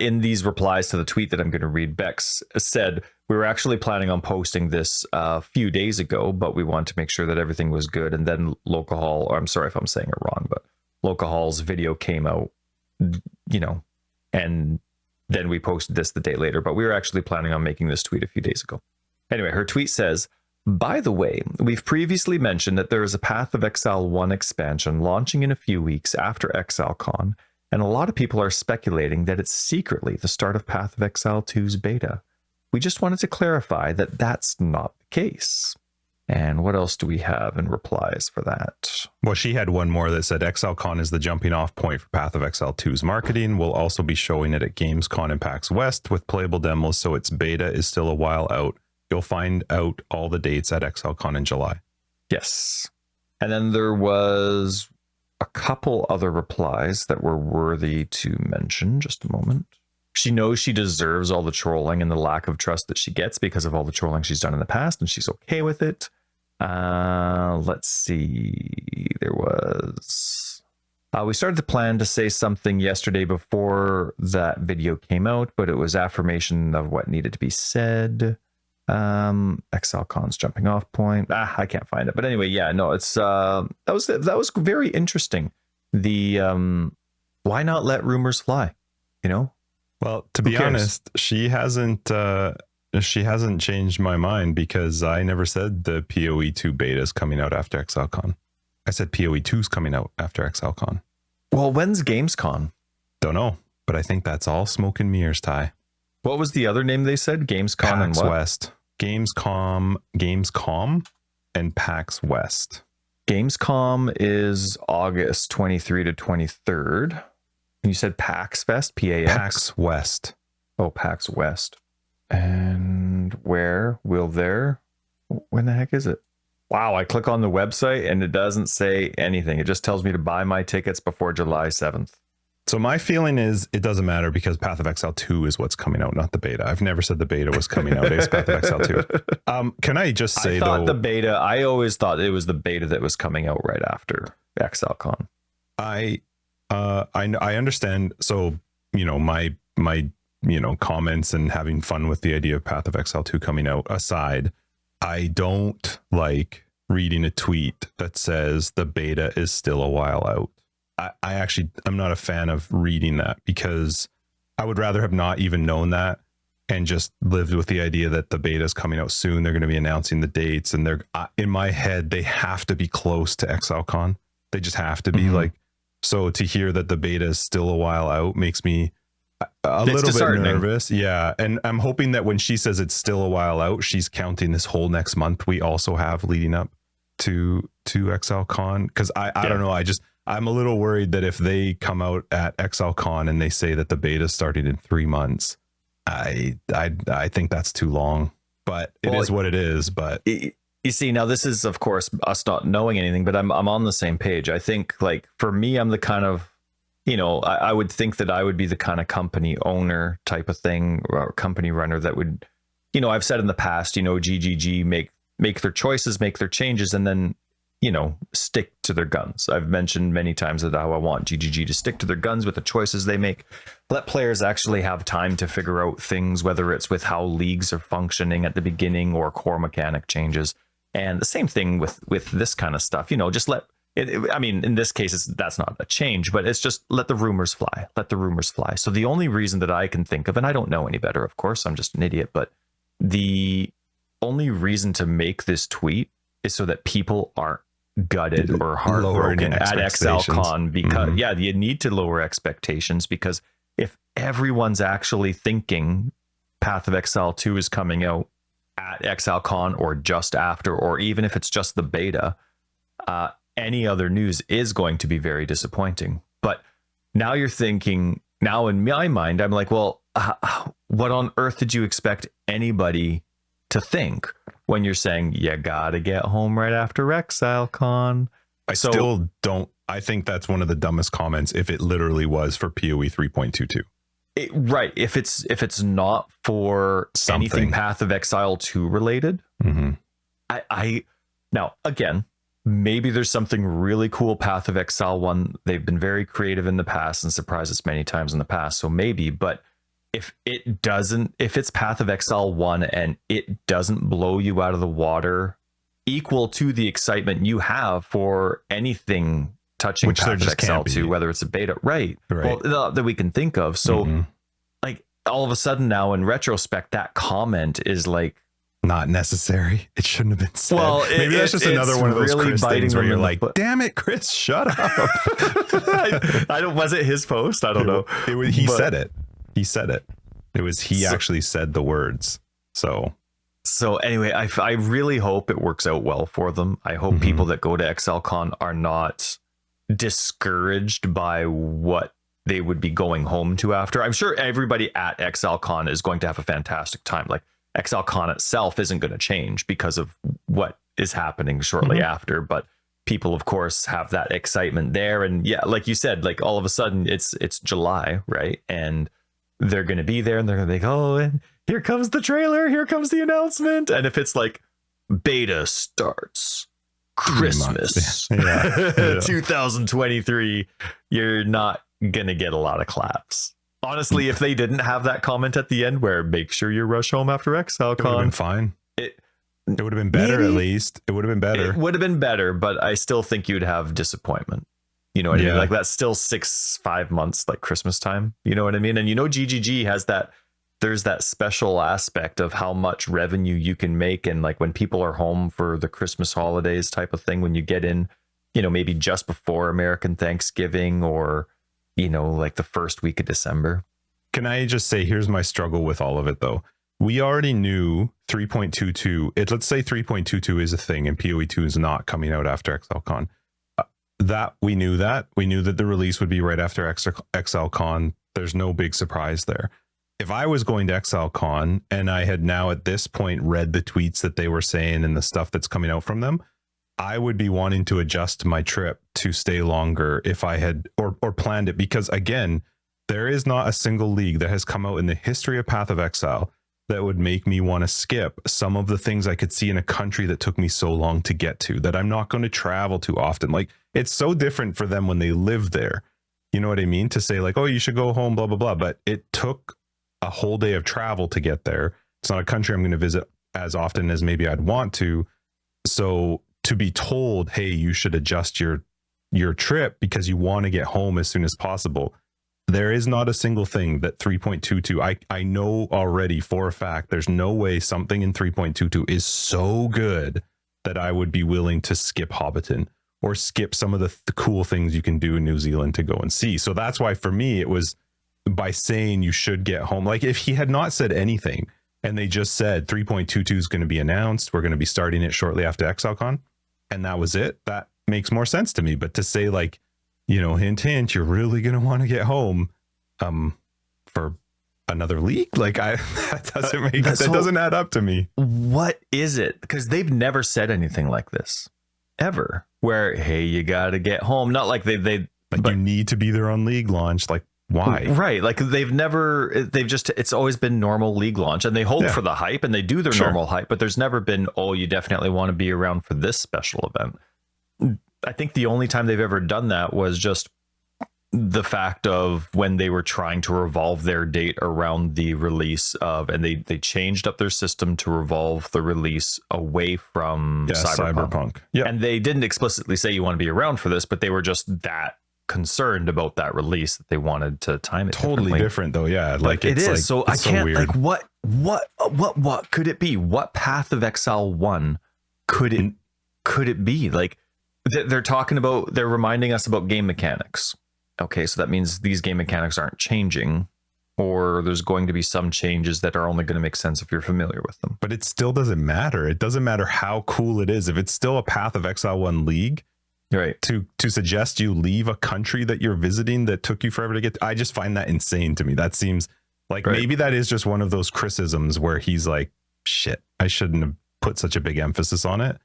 in these replies to the tweet that I'm going to read, Bex said, we were actually planning on posting this a few days ago, but we wanted to make sure that everything was good. And then Locahall, or I'm sorry if I'm saying it wrong, but Locahall's video came out, and then we posted this the day later, but we were actually planning on making this tweet a few days ago. Anyway, her tweet says, by the way, we've previously mentioned that there is a Path of Exile 1 expansion launching in a few weeks after ExileCon, and a lot of people are speculating that it's secretly the start of Path of Exile 2's beta. We just wanted to clarify that that's not the case. And what else do we have in replies for that? Well, she had one more that said ExileCon is the jumping off point for Path of Exile 2's marketing. We'll also be showing it at Gamescom and PAX West with playable demos, so its beta is still a while out. You'll find out all the dates at ExileCon in July. Yes. And then there was a couple other replies that were worthy to mention. Just a moment. She knows she deserves all the trolling and the lack of trust that she gets because of all the trolling she's done in the past, and she's okay with it. Let's see. There was... we started to plan to say something yesterday before that video came out, but it was affirmation of what needed to be said. ExileCon's jumping off point. I can't find it. But anyway, yeah, no, it's that was very interesting. The why not let rumors fly? Well, to be honest, she hasn't changed my mind, because I never said the PoE 2 beta is coming out after ExileCon. I said PoE 2 is coming out after ExileCon. Well, when's Gamescom? Don't know, but I think that's all smoke and mirrors, Ty. What was the other name they said? Gamescom and PAX what? West. Gamescom and PAX West. Gamescom is August 23 to 23rd. And you said PAX Fest? PAX? PAX West. Oh, PAX West. And where will there? When the heck is it? Wow, I click on the website and it doesn't say anything. It just tells me to buy my tickets before July 7th. So my feeling is it doesn't matter, because Path of Exile 2 is what's coming out, not the beta. I've never said the beta was coming out. It's Path of Exile 2. Can I just say, I always thought it was the beta that was coming out right after ExileCon. I understand. So, my comments and having fun with the idea of Path of Exile 2 coming out aside, I don't like reading a tweet that says the beta is still a while out. I'm not a fan of reading that, because I would rather have not even known that and just lived with the idea that the beta is coming out soon. They're going to be announcing the dates, and they're in my head, they have to be close to ExileCon. They just have to be so to hear that the beta is still a while out makes me a little bit nervous. Yeah. And I'm hoping that when she says it's still a while out, she's counting this whole next month we also have leading up to ExileCon. Cause I don't know. I'm a little worried that if they come out at ExileCon and they say that the beta is starting in 3 months, I think that's too long, but it is what it is. But you see, now this is, of course, us not knowing anything, but I'm on the same page. I think, like, for me, I'm the kind of, I would think that I would be the kind of company owner type of thing, or company runner that would, I've said in the past, GGG make their choices, make their changes, and then, stick to their guns. I've mentioned many times that how I want GGG to stick to their guns with the choices they make. Let players actually have time to figure out things, whether it's with how leagues are functioning at the beginning or core mechanic changes. And the same thing with this kind of stuff, just let it. I mean, in this case, that's not a change, but it's just let the rumors fly. Let the rumors fly. So the only reason that I can think of, and I don't know any better, of course, I'm just an idiot, but the only reason to make this tweet is so that people aren't gutted or heartbroken at ExileCon, because you need to lower expectations, because if everyone's actually thinking Path of Exile 2 is coming out at ExileCon or just after, or even if it's just the beta, any other news is going to be very disappointing. But now you're thinking, now in my mind, I'm like, well, what on earth did you expect anybody to think when you're saying you gotta get home right after ExileCon? Still don't. I think that's one of the dumbest comments if it literally was for PoE 3.22. Right. If it's not for anything Path of Exile 2 related, I now again, maybe there's something really cool Path of Exile 1. They've been very creative in the past and surprised us many times in the past. So maybe, but if it's Path of Exile 1 and it doesn't blow you out of the water equal to the excitement you have for anything touching which Path of Exile 2, whether it's a beta, right? Well, that we can think of. So like all of a sudden now in retrospect, that comment is like not necessary. It shouldn't have been said. Well, maybe that's just another one of those really Chris things where you're like, foot. damn it, Chris, shut up. I don't, was it his post? I don't know. He said it. He said it. It was, he actually said the words. So anyway, I really hope it works out well for them. I hope people that go to ExileCon are not discouraged by what they would be going home to after. I'm sure everybody at ExileCon is going to have a fantastic time. Like ExileCon itself isn't going to change because of what is happening shortly after, but people of course have that excitement there. And yeah, like you said, like all of a sudden it's July, right? And they're going to be there and they're going to think, oh, and here comes the trailer, here comes the announcement. And if it's like beta starts Christmas 2023, you're not gonna get a lot of claps. Honestly, if they didn't have that comment at the end where make sure you rush home after ExileCon, it would have been fine. It would have been better. Maybe, at least it would have been better. It would have been better, but I still think you'd have disappointment. You know what I mean? Like that's still 5 months, like Christmas time. You know what I mean? And you know, GGG has that. There's that special aspect of how much revenue you can make, and like when people are home for the Christmas holidays type of thing, when you get in, you know, maybe just before American Thanksgiving or, you know, like the first week of December. Can I just say, here's my struggle with all of it though. We already knew 3.22. Let's say 3.22 is a thing and PoE 2 is not coming out after ExileCon. We knew that the release would be right after ExileCon. There's no big surprise there. If I was going to ExileCon and I had now at this point read the tweets that they were saying and the stuff that's coming out from them, I would be wanting to adjust my trip to stay longer if I had or planned it, because again, there is not a single league that has come out in the history of Path of Exile that would make me want to skip some of the things I could see in a country that took me so long to get to, that I'm not going to travel too often. Like it's so different for them when they live there. You know what I mean? To say like, oh, you should go home, blah, blah, blah. But it took a whole day of travel to get there. It's not a country I'm going to visit as often as maybe I'd want to. So to be told, hey, you should adjust your trip because you want to get home as soon as possible. There is not a single thing that 3.22, I know already for a fact, there's no way something in 3.22 is so good that I would be willing to skip Hobbiton or skip some of the cool things you can do in New Zealand to go and see. So that's why for me, it was by saying you should get home. Like if he had not said anything and they just said 3.22 is going to be announced, we're going to be starting it shortly after ExileCon, and that was it, that makes more sense to me. But to say like, you know, hint, hint, you're really going to want to get home for another league, like that doesn't add up to me. What is it? Because they've never said anything like this ever, where, hey, you got to get home. Not like but you need to be there on league launch. Like, why? Right. Like it's always been normal league launch, and they hope for the hype and they do their normal hype, but there's never been, oh, you definitely want to be around for this special event. I think the only time they've ever done that was just the fact of when they were trying to revolve their date around the release of, and they changed up their system to revolve the release away from Cyberpunk. Yeah. And they didn't explicitly say you want to be around for this, but they were just that concerned about that release that they wanted to time it totally different though. Yeah. Like it is. Like, so I can't, so like what could it be? What Path of Exile 1 could it be? Like they're talking about, they're reminding us about game mechanics. Okay, so that means these game mechanics aren't changing, or there's going to be some changes that are only going to make sense if you're familiar with them. But it still doesn't matter. It doesn't matter how cool it is. If it's still a Path of Exile 1 league, Right. to suggest you leave a country that you're visiting that took you forever to get to, I just find that insane to me. That seems like maybe that is just one of those criticisms where he's like, shit, I shouldn't have put such a big emphasis on it.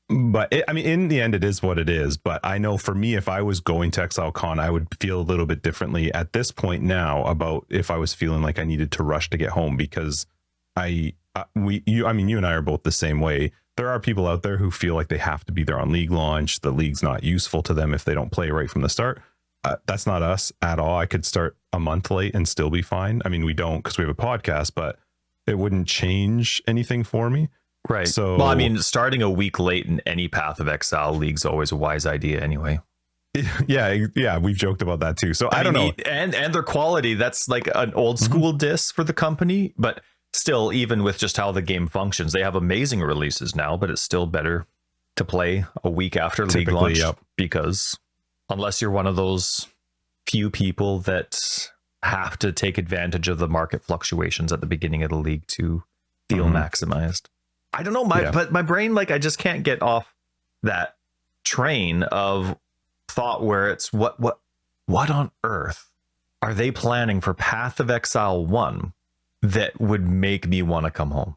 But I mean, in the end, it is what it is. But I know for me, if I was going to ExileCon, I would feel a little bit differently at this point now about if I was feeling like I needed to rush to get home, because you and I are both the same way. There are people out there who feel like they have to be there on league launch. The league's not useful to them if they don't play right from the start. That's not us at all. I could start a month late and still be fine. I mean, we don't because we have a podcast, but it wouldn't change anything for me. Right. So, well, I mean, starting a week late in any Path of Exile league's always a wise idea anyway. Yeah, we've joked about that too. So I don't know. And their quality, that's like an old school diss for the company, but still, even with just how the game functions, they have amazing releases now, but it's still better to play a week after league launch. Because unless you're one of those few people that have to take advantage of the market fluctuations at the beginning of the league to feel maximized. I don't know, but my brain, like, I just can't get off that train of thought where it's what on earth are they planning for Path of Exile 1 that would make me want to come home?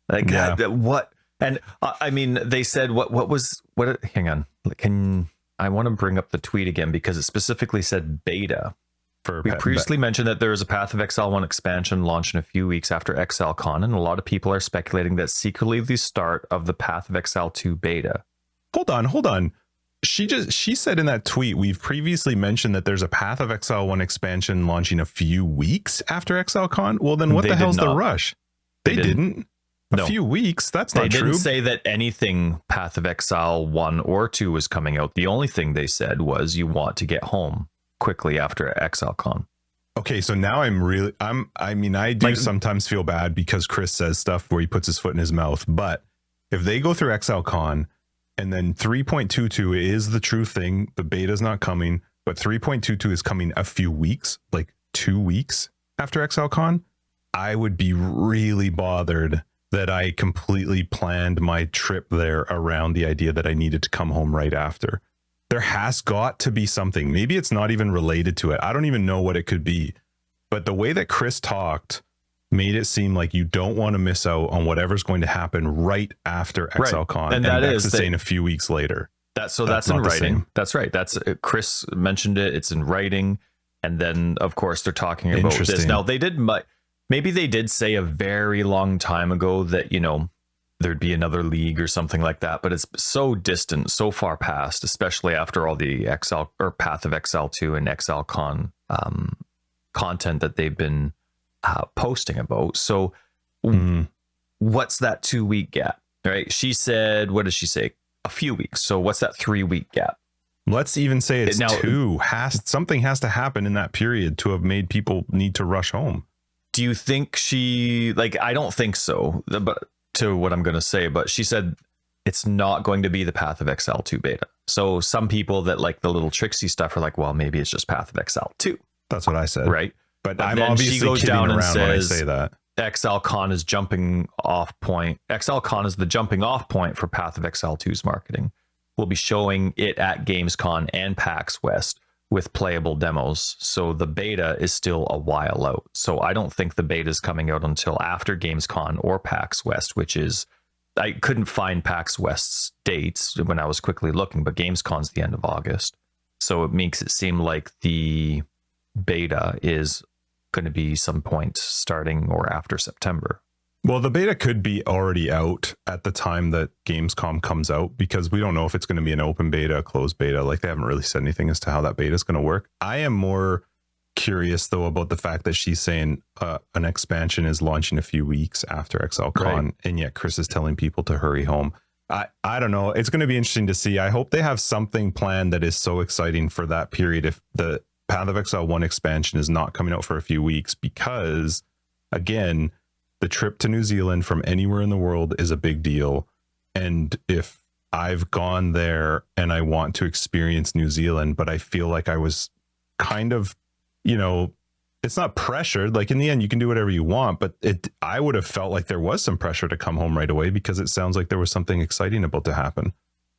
Like, what? And I mean, they said what hang on, I want to bring up the tweet again because it specifically said beta. We previously mentioned that there is a Path of Exile 1 expansion launch in a few weeks after ExileCon, and a lot of people are speculating that's secretly the start of the Path of Exile 2 beta. Hold on. She said in that tweet, we've previously mentioned that there's a Path of Exile 1 expansion launching a few weeks after ExileCon. Well, then what the hell's the rush? They didn't. A few weeks? That's not true. They didn't say that anything Path of Exile 1 or 2 was coming out. The only thing they said was you want to get home quickly after ExileCon. Okay, so now I do sometimes feel bad because Chris says stuff where he puts his foot in his mouth, but if they go through ExileCon and then 3.22 is the true thing, the beta's not coming, but 3.22 is coming a few weeks, like 2 weeks after ExileCon, I would be really bothered that I completely planned my trip there around the idea that I needed to come home right after. There has got to be something. Maybe it's not even related to it. I don't even know what it could be. But the way that Chris talked made it seem like you don't want to miss out on whatever's going to happen right after ExileCon. And that is saying a few weeks later. That's in writing. That's right. That's Chris mentioned it. It's in writing. And then, of course, they're talking about this. Now, maybe they did say a very long time ago that, there'd be another league or something like that, but it's so distant, so far past, especially after all the Exile or Path of Exile 2 and ExileCon content that they've been posting about. So what's that 2 week gap, right? She said, what did she say? A few weeks. So what's that 3 week gap? Let's even say it's two. Something has to happen in that period to have made people need to rush home. Do you think I don't think so, but to what I'm going to say, but she said it's not going to be the Path of Exile 2 beta. So some people that like the little tricksy stuff are like, well, maybe it's just Path of Exile 2. That's what I said. Right. But I'm obviously she goes down and says, when I say that. ExileCon is jumping off point. ExileCon is the jumping off point for Path of Exile 2's marketing. We'll be showing it at Gamescom and PAX West with playable demos. So the beta is still a while out. So I don't think the beta is coming out until after Gamescom or PAX West, which is, I couldn't find PAX West's dates when I was quickly looking, but Gamescom's the end of August. So it makes it seem like the beta is going to be some point starting or after September. Well, the beta could be already out at the time that Gamescom comes out, because we don't know if it's going to be an open beta, a closed beta. Like, they haven't really said anything as to how that beta is going to work. I am more curious, though, about the fact that she's saying an expansion is launching a few weeks after ExileCon, and yet Chris is telling people to hurry home. I don't know. It's going to be interesting to see. I hope they have something planned that is so exciting for that period if the Path of Exile 1 expansion is not coming out for a few weeks, because, again, the trip to New Zealand from anywhere in the world is a big deal. And if I've gone there and I want to experience New Zealand, but I feel like I was kind of, it's not pressured. Like, in the end, you can do whatever you want, but I would have felt like there was some pressure to come home right away because it sounds like there was something exciting about to happen.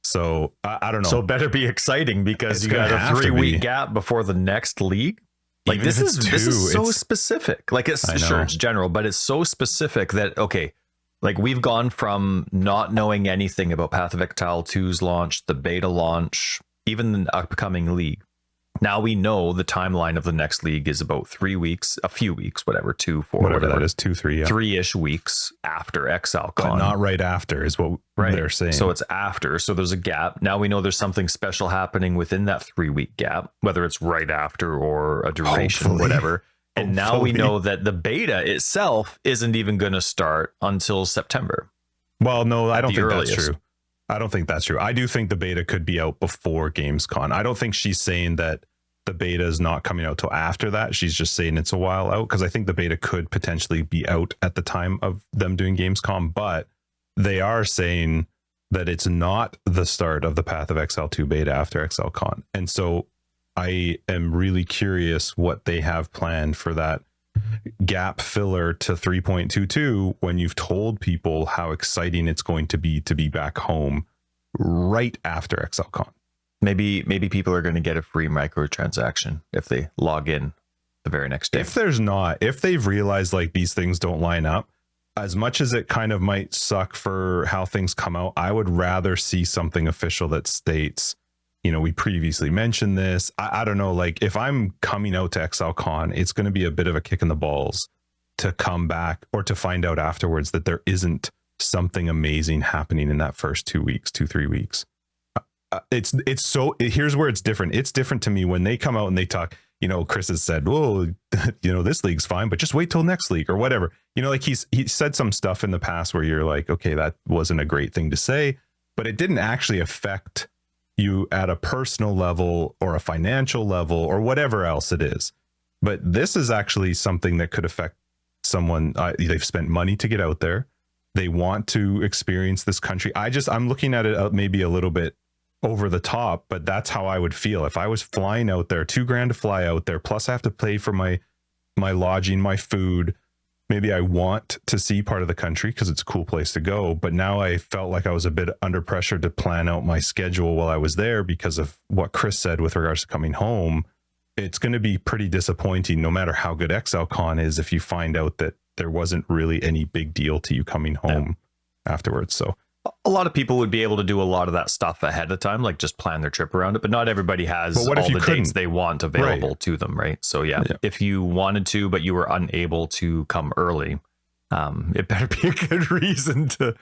So I don't know. So it better be exciting because It's you gonna got a have to 3-week be. gap before the next league. Like Even this if is it's this is two, so it's- specific. Like it's I know. sure it's general, but it's so specific that okay, like we've gone from not knowing anything about Path of Exile 2's launch, the beta launch, even the upcoming league. Now we know the timeline of the next league is about 3 weeks, a few weeks, whatever, 2, 4, whatever that is, 2, 3, yeah. 3-ish weeks after ExileCon. But not right after is what they're saying. So it's after. So there's a gap. Now we know there's something special happening within that 3-week gap, whether it's right after or a duration, Hopefully. whatever. And now we Hopefully. know that the beta itself isn't even going to start until September. Well, no, I don't the think that's earliest. true. I don't think that's true. I do think the beta could be out before Gamescom. I don't think she's saying that the beta is not coming out till after that. She's just saying it's a while out, because I think the beta could potentially be out at the time of them doing Gamescom, but they are saying that it's not the start of the Path of Exile 2 beta after ExileCon. And so I am really curious what they have planned for that gap filler to 3.22 when you've told people how exciting it's going to be back home right after ExileCon. Maybe people are going to get a free microtransaction if they log in the very next day. If there's not, if they've realized like these things don't line up, as much as it kind of might suck for how things come out, I would rather see something official that states, you know, we previously mentioned this. I don't know, like if I'm coming out to ExileCon, it's going to be a bit of a kick in the balls to come back or to find out afterwards that there isn't something amazing happening in that first 2 weeks, 2-3 weeks. It's so, here's where it's different. It's different to me when they come out and they talk, you know, Chris has said, well, you know, this league's fine, but just wait till next league or whatever. You know, like he said some stuff in the past where you're like, okay, that wasn't a great thing to say, but it didn't actually affect you at a personal level or a financial level or whatever else it is. But this is actually something that could affect someone. They've spent money to get out there. They want to experience this country. I'm looking at it maybe a little bit over the top, but that's how I would feel if I was flying out there. $2,000 to fly out there, plus I have to pay for my lodging, my food. Maybe I want to see part of the country because it's a cool place to go, but now I felt like I was a bit under pressure to plan out my schedule while I was there because of what Chris said with regards to coming home. It's going to be pretty disappointing no matter how good ExileCon is if you find out that there wasn't really any big deal to you coming home afterwards. So a lot of people would be able to do a lot of that stuff ahead of time, like just plan their trip around it, but not everybody has all the dates they want available to them, right? So yeah, if you wanted to, but you were unable to come early, it better be a good reason to,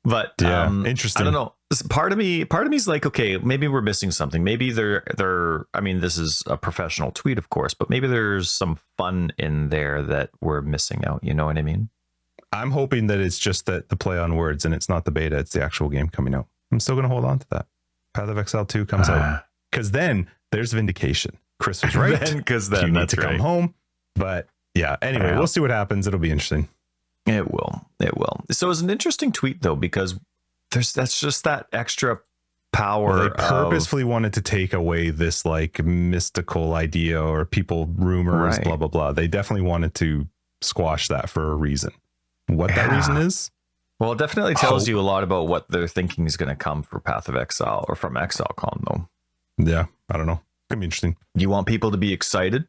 but interesting. I don't know. Part of me's like, okay, maybe we're missing something. Maybe they're, I mean, this is a professional tweet, of course, but maybe there's some fun in there that we're missing out. You know what I mean? I'm hoping that it's just that the play on words and it's not the beta, it's the actual game coming out. I'm still going to hold on to that. Path of Exile 2 comes out. Because then there's vindication. Chris was right. Because then you need that's to come home. But yeah, anyway, we'll see what happens. It'll be interesting. It will. So it's an interesting tweet though, because that's just that extra power. Well, they purposefully wanted to take away this like mystical idea or people rumors, blah, blah, blah. They definitely wanted to squash that for a reason. What that reason is? Well, it definitely tells you a lot about what they're thinking is going to come for Path of Exile or from ExileCon, though. Yeah, I don't know. It's going to be interesting. You want people to be excited,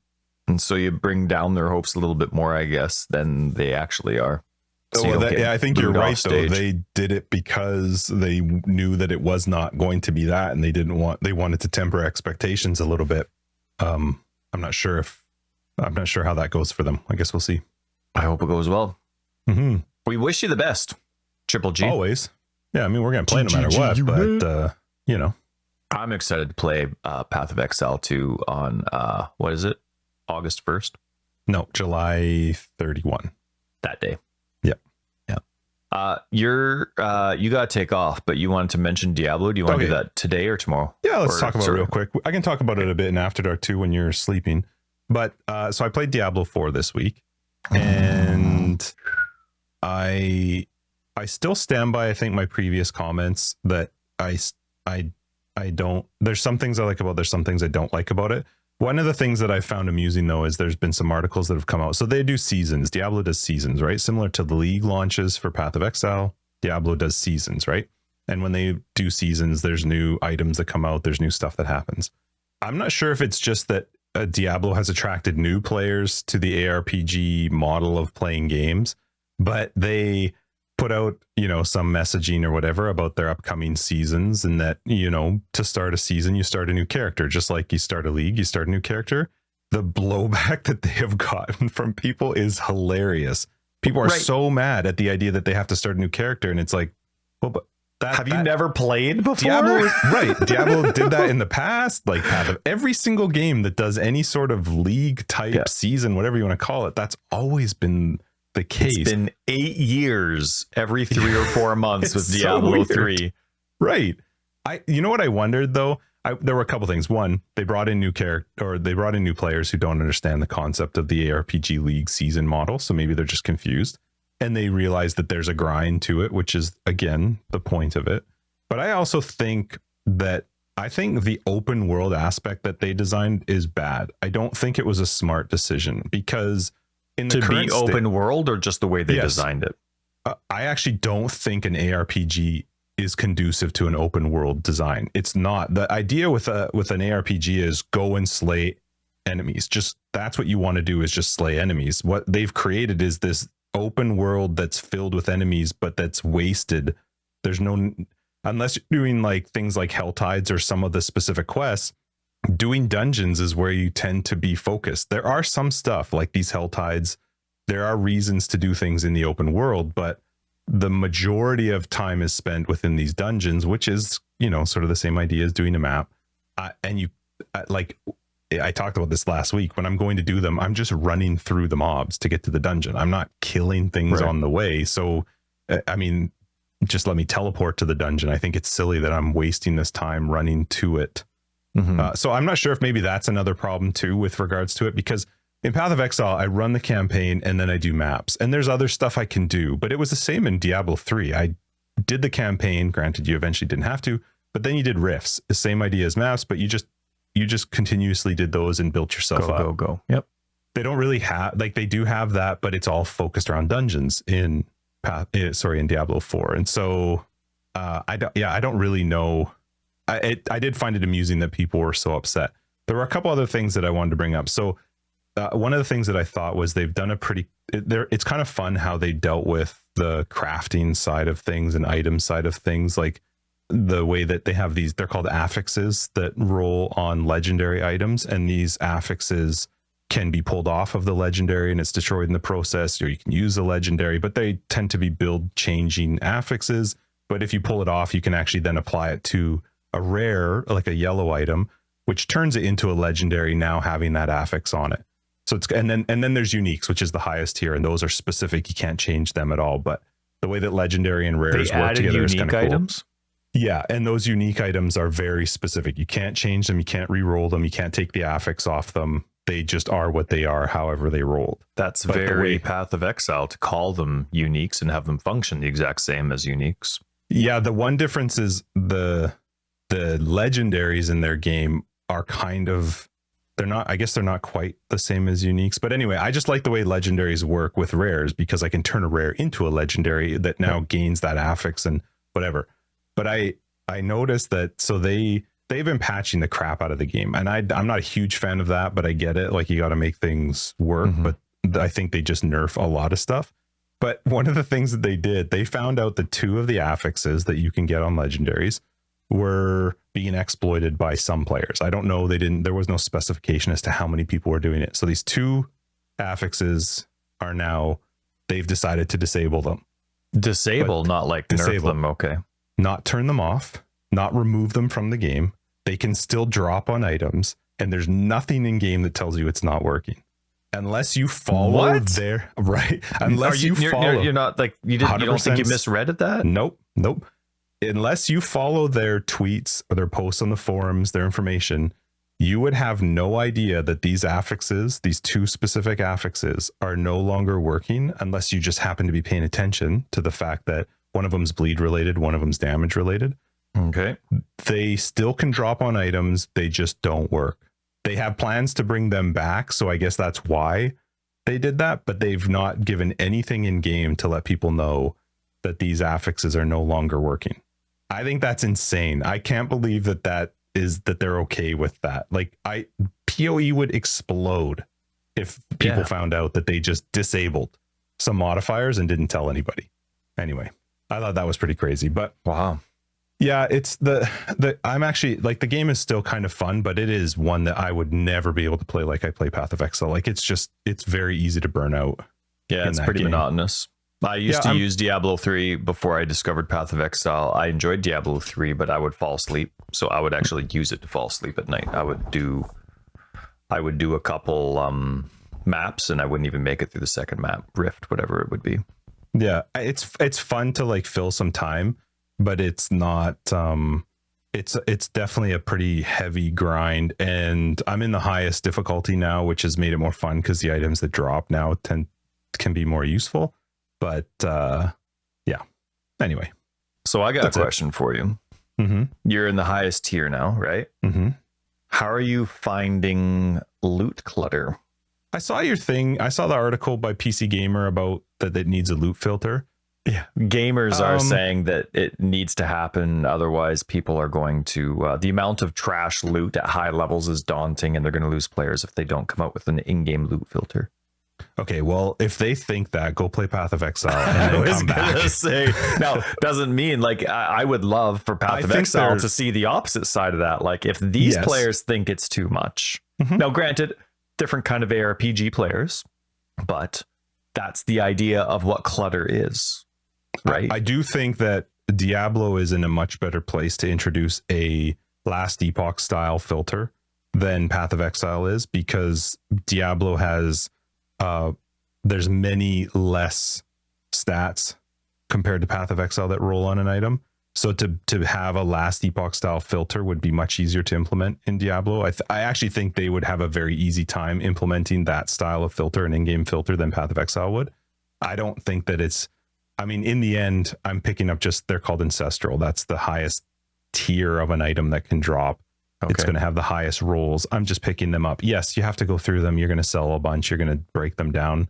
and so you bring down their hopes a little bit more, I guess, than they actually are. So I think you're right, though. They did it because they knew that it was not going to be that, and they wanted to temper expectations a little bit. I'm not sure how that goes for them. I guess we'll see. I hope it goes well. Mm-hmm. We wish you the best, Triple G. Always. Yeah, I mean, we're going to play no matter what, but, you know. I'm excited to play Path of Exile 2 on, what is it? August 1st? No, July 31. That day. Yep. Yeah. You got to take off, but you wanted to mention Diablo. Do you want to do that today or tomorrow? Yeah, let's talk about it real quick. I can talk about it a bit in After Dark too when you're sleeping. But so I played Diablo 4 this week, and I still stand by, I think, my previous comments that I don't, there's some things I like about it, there's some things I don't like about it. One of the things that I found amusing, though, is there's been some articles that have come out. So they do seasons. Diablo does seasons, right? Similar to the League launches for Path of Exile, Diablo does seasons, right? And when they do seasons, there's new items that come out. There's new stuff that happens. I'm not sure if it's just that Diablo has attracted new players to the ARPG model of playing games, but they put out, some messaging or whatever about their upcoming seasons, and that, to start a season, you start a new character, just like you start a league, you start a new character. The blowback that they have gotten from people is hilarious. People are so mad at the idea that they have to start a new character, and it's like, well, but have you never played before? Diablo did that in the past. Like, every single game that does any sort of league type season, whatever you want to call it, that's always been the case. It's been 8 years, every 3 or 4 months with Diablo 3. Right. You know what I wondered though? There were a couple things. One, they brought in new players who don't understand the concept of the ARPG League season model. So maybe they're just confused. And they realize that there's a grind to it, which is, again, the point of it. But I also think the open world aspect that they designed is bad. I don't think it was a smart decision, because in the to be open world, or just the way they designed it. I actually don't think an ARPG is conducive to an open world design. It's not. The idea with an ARPG is go and slay enemies. Just that's what you want to do, is just slay enemies. What they've created is this open world that's filled with enemies, but that's wasted. There's no, unless you're doing like things like Hell Tides or some of the specific quests, doing dungeons is where you tend to be focused. There are some stuff like these Hell Tides. There are reasons to do things in the open world, but the majority of time is spent within these dungeons, which is, sort of the same idea as doing a map. I talked about this last week. When I'm going to do them, I'm just running through the mobs to get to the dungeon. I'm not killing things on the way. So, just let me teleport to the dungeon. I think it's silly that I'm wasting this time running to it. Mm-hmm. So I'm not sure if maybe that's another problem too with regards to it, because in Path of Exile, I run the campaign and then I do maps, and there's other stuff I can do, but it was the same in Diablo 3. I did the campaign. Granted, you eventually didn't have to, but then you did rifts, the same idea as maps, but you just continuously did those and built yourself up. Go. Yep. They don't really have, they do have that, but it's all focused around dungeons in Diablo 4. And so I don't really know. I did find it amusing that people were so upset. There were a couple other things that I wanted to bring up. So one of the things that I thought was they've done it's kind of fun how they dealt with the crafting side of things and item side of things, like the way that they have they're called affixes that roll on legendary items, and these affixes can be pulled off of the legendary and it's destroyed in the process, or you can use the legendary, but they tend to be build changing affixes. But if you pull it off, you can actually then apply it to a rare, like a yellow item, which turns it into a legendary, now having that affix on it. So it's, and then there's uniques, which is the highest tier, and those are specific. You can't change them at all. But the way that legendary and rares work together is kind of cool. Items? Yeah, and those unique items are very specific. You can't change them. You can't re-roll them. You can't take the affix off them. They just are what they are, however they rolled. That's very Path of Exile to call them uniques and have them function the exact same as uniques. Yeah, the one difference is the legendaries in their game are kind of, they're not quite the same as uniques. But anyway, I just like the way legendaries work with rares, because I can turn a rare into a legendary that now gains that affix and whatever. But I noticed that, so they've been patching the crap out of the game, and I'm not a huge fan of that, but I get it. Like, you got to make things work, but I think they just nerf a lot of stuff. But one of the things that they did, they found out that 2 of the affixes that you can get on legendaries were being exploited by some players. I don't know. There was no specification as to how many people were doing it. So these 2 affixes are now, they've decided to disable them. Disable, not like nerf them. Okay. Not turn them off, not remove them from the game. They can still drop on items, and there's nothing in game that tells you it's not working. Unless you follow their right. Unless you follow, you're not like you didn't. You don't think you misread at that? Nope. Unless you follow their tweets or their posts on the forums, their information, you would have no idea that these affixes, these 2 specific affixes, are no longer working unless you just happen to be paying attention to the fact that one of them's bleed related, one of them's damage related. Okay. They still can drop on items. They just don't work. They have plans to bring them back, so I guess that's why they did that, but they've not given anything in game to let people know that these affixes are no longer working. I think that's insane. I can't believe that they're okay with that. Like PoE would explode if people found out that they just disabled some modifiers and didn't tell anybody. Anyway, I thought that was pretty crazy, but wow. Yeah, it's I'm actually like, the game is still kind of fun, but it is one that I would never be able to play like I play Path of Exile. Like it's very easy to burn out. Yeah, it's pretty monotonous. I used to use Diablo 3 before I discovered Path of Exile. I enjoyed Diablo 3, but I would fall asleep. So I would actually use it to fall asleep at night. I would do a couple maps, and I wouldn't even make it through the second map, Rift, whatever it would be. Yeah, it's fun to like fill some time, but it's not it's definitely a pretty heavy grind, and I'm in the highest difficulty now, which has made it more fun because the items that drop now can be more useful. But yeah, anyway. So I got a question for you. Mm-hmm. You're in the highest tier now, right? Mm-hmm. How are you finding loot clutter? I saw your thing. I saw the article by PC Gamer about that it needs a loot filter. Yeah, gamers are saying that it needs to happen. Otherwise, people are going to the amount of trash loot at high levels is daunting, and they're going to lose players if they don't come out with an in-game loot filter. Okay, well, if they think that, go play Path of Exile and then come back. Say, now, doesn't mean like I would love for Path of Exile to see the opposite side of that. Like if these players think it's too much. Mm-hmm. Now, granted, different kind of ARPG players, but that's the idea of what clutter is, right? I do think that Diablo is in a much better place to introduce a Last Epoch style filter than Path of Exile is, because Diablo has there's many less stats compared to Path of Exile that roll on an item. So to have a Last Epoch style filter would be much easier to implement in Diablo. I actually think they would have a very easy time implementing that style of filter, an in-game filter, than Path of Exile would. I don't think that I mean, in the end, I'm picking up they're called Ancestral. That's the highest tier of an item that can drop. Okay. It's going to have the highest rolls. I'm just picking them up. Yes, you have to go through them. You're going to sell a bunch. You're going to break them down.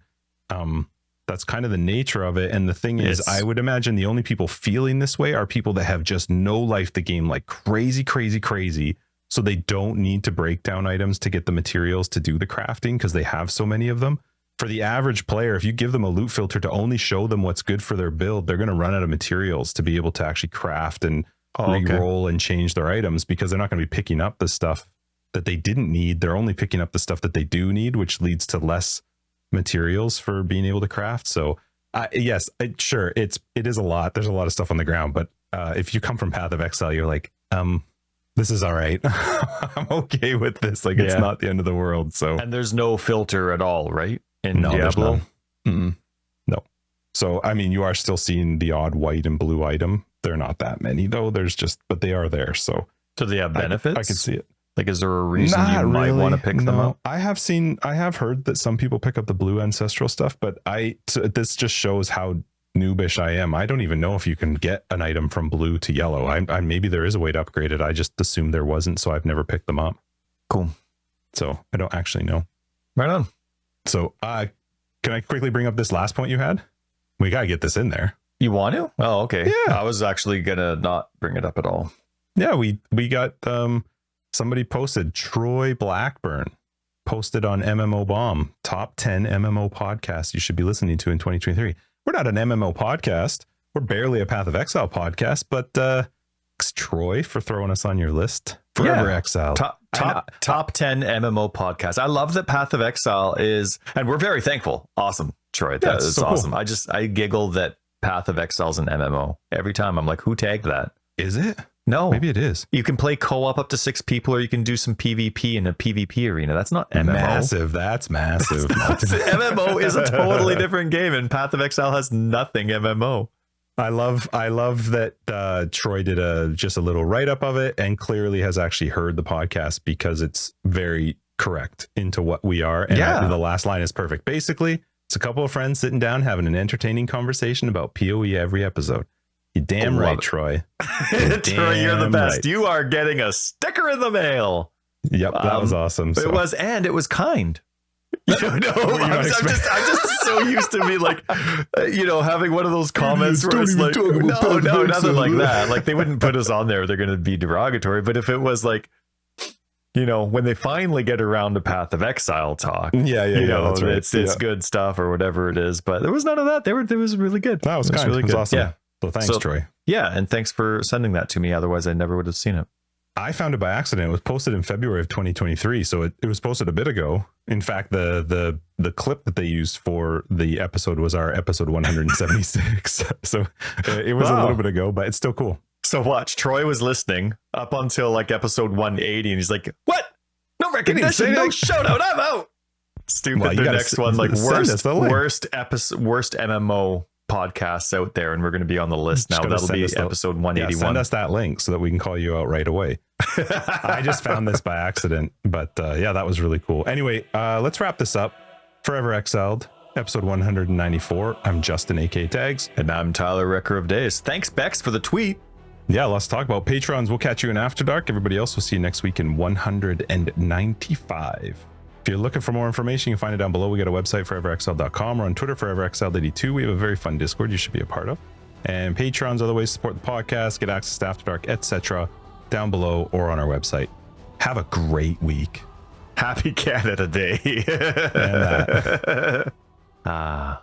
That's kind of the nature of it. And the thing is, I would imagine the only people feeling this way are people that have just no life the game like crazy. So they don't need to break down items to get the materials to do the crafting because they have so many of them. For the average player, if you give them a loot filter to only show them what's good for their build, they're going to run out of materials to be able to actually craft and re-roll and change their items, because they're not going to be picking up the stuff that they didn't need. They're only picking up the stuff that they do need, which leads to less materials for being able to craft. So yes, sure, it is a lot. There's a lot of stuff on the ground, but if you come from Path of Exile, you're like, this is all right. I'm okay with this. Like, it's not the end of the world. So, and there's no filter at all, right? In Diablo? No. So, I mean, you are still seeing the odd white and blue item. They're not that many though. But they are there. So they have benefits? I can see it. Like, is there a reason you might want to pick them up? I have heard that some people pick up the blue ancestral stuff, but this just shows how noobish I am. I don't even know if you can get an item from blue to yellow. I maybe there is a way to upgrade it. I just assumed there wasn't, so I've never picked them up. Cool. So I don't actually know. Right on. So can I quickly bring up this last point you had? We got to get this in there. You want to? Oh, okay. Yeah. I was actually going to not bring it up at all. Yeah, we got somebody posted, Troy Blackburn posted on MMO Bomb, top 10 MMO podcasts you should be listening to in 2023. We're not an MMO podcast. We're barely a Path of Exile podcast, but thanks, Troy, for throwing us on your list. Forever Exiled. Top 10 MMO podcasts. I love that Path of Exile is, and we're very thankful. Awesome, Troy. That is so awesome. Cool. I giggle that Path of Exile's an MMO every time. I'm like, who tagged that? Is it? No, maybe it is. You can play co-op up to 6 people, or you can do some PvP in a PvP arena. That's not MMO. Massive. That's massive. MMO is a totally different game, and Path of Exile has nothing MMO. I love that Troy did just a little write-up of it, and clearly has actually heard the podcast, because it's very correct into what we are. And the last line is perfect. Basically, it's a couple of friends sitting down having an entertaining conversation about PoE every episode. You damn right, Troy. Troy, you're the best. Right. You are getting a sticker in the mail. Yep, that was awesome. So. It was kind. You know, I'm just so used to be like, having one of those comments where it's like, no, nothing like that. Like they wouldn't put us on there. They're going to be derogatory. But if it was like, when they finally get around to Path of Exile talk, that's right. it's good stuff or whatever it is. But there was none of that. It was really good. That was kind. Really good. Awesome. Yeah. So thanks, Troy. Yeah, and thanks for sending that to me. Otherwise, I never would have seen it. I found it by accident. It was posted in February of 2023, so it was posted a bit ago. In fact, the clip that they used for the episode was our episode 176. So it was a little bit ago, but it's still cool. So watch, Troy was listening up until like episode 180, and he's like, "What? No recognition, no shout out. I'm out." Stupid. Well, the next one, like worst MMO podcasts out there, and we're going to be on the list now. That'll be episode 181. Yeah, send us that link so that we can call you out right away. I just found this by accident, but that was really cool. Anyway, let's wrap this up. Forever Exiled, episode 194. I'm Justin, AK Tags. And I'm Tyler, Wrecker of Days. Thanks, Bex, for the tweet. Yeah, let's talk about Patrons. We'll catch you in After Dark. Everybody else, we'll see you next week in 195. If you're looking for more information, you can find it down below. We got a website, foreverexiled.com. We're on Twitter, foreverexiled82. We have a very fun Discord you should be a part of. And Patrons, other ways to support the podcast, get access to After Dark, etc. down below or on our website. Have a great week. Happy Canada Day. And that.